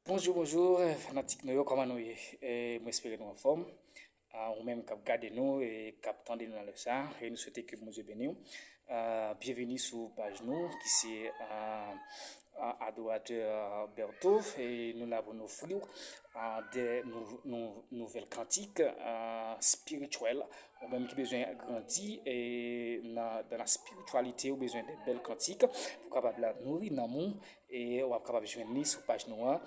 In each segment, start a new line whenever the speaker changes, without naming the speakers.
Bonjour, fanatique nous, comment nous moi espérer nous en forme. Ou même cap garder nous et cap tendre nous dans le ça et nous souhaiter que Dieu bénisse. Bienvenue sur page nous qui c'est adorateur Berthaud et nous l'avons nous offrir des nouvelles cantiques spirituelles ou même qui besoin grandir et dans la spiritualité ou besoin de belles cantiques pour capable la nourrir dans l'amour et on va capable joindre sur page noire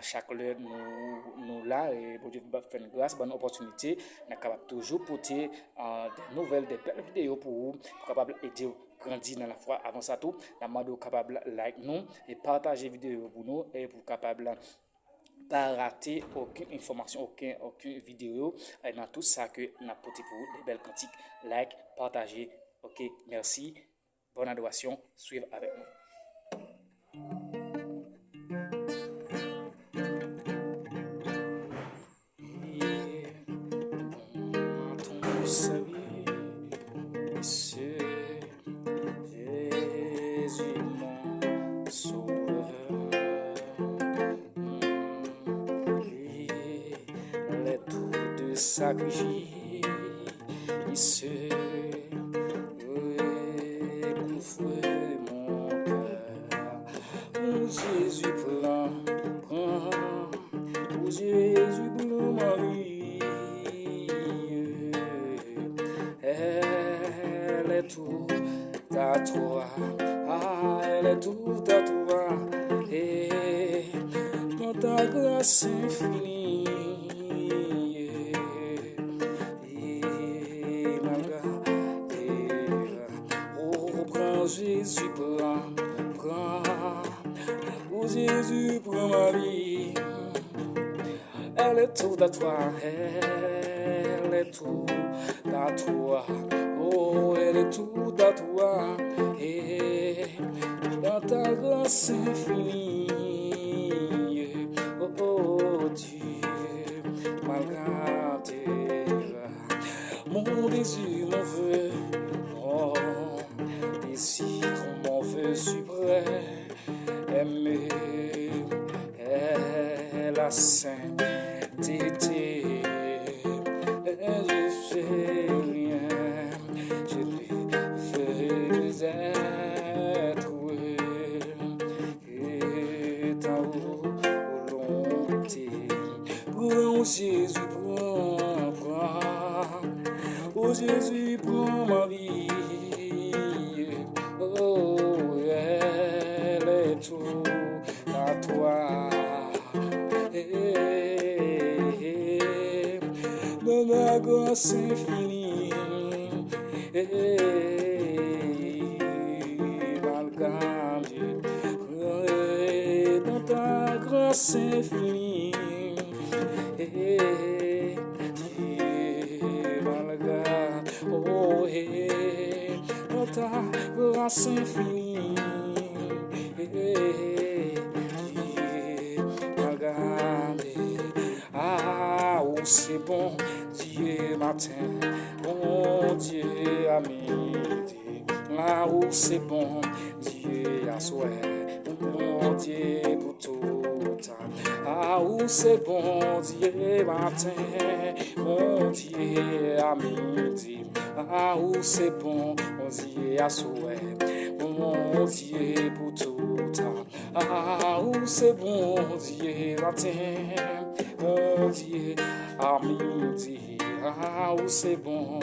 chaque heure nous là et pour Dieu fait une grâce bonne opportunité nous capable toujours porter des nouvelles des belles vidéos pour vous pour capable aider grandir dans la foi avant ça tout la mode capable like nous et partager vidéo pour nous et pour capable pas rater aucune information, aucune vidéo et dans tout ça que n'a porté pour vous des belles cantiques like partager. OK, merci, bonne adoration, suivez avec nous. Jésus mon sauveur, les tours de sacrifice, couvre mon cœur. Oh Jésus prends, oh Jésus prends ma vie. Elle est toute à toi, elle est toute à toi, et dans ta grâce infinie, et oh prends Jésus, prends, oh Jésus prends ma vie, elle est toute à toi, elle est toute à toi. Oh, elle est toute à toi, et dans ta grâce infinie, oh Dieu, m'a gardé, mon désir, mon vœu, oh, désir, mon vœu suprême, aimer, la sainteté, je fais rien. Je ne veux être que ta volonté. Prends Jésus, prends, oh Jésus, prends ma vie. Oh, elle est tout à toi. Dans la grâce infinie, malgré Dieu, dans ta grâce infinie, malgré, oh, dans ta grâce infinie, ah, oh, c'est bon Dieu matin, bon Dieu à midi, ah, oh, c'est bon Dieu à soir, bon Dieu pour tout temps, ah, oh, c'est bon Dieu matin, bon Dieu à midi, ah, oh, c'est bon Dieu à soir, bon Dieu pour tout temps, ah, oh, c'est bon Dieu matin, bon Dieu à midi, ah, oh, c'est bon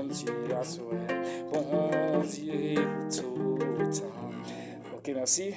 Dieu à soir, bon Dieu pour tout temps. Ok, merci.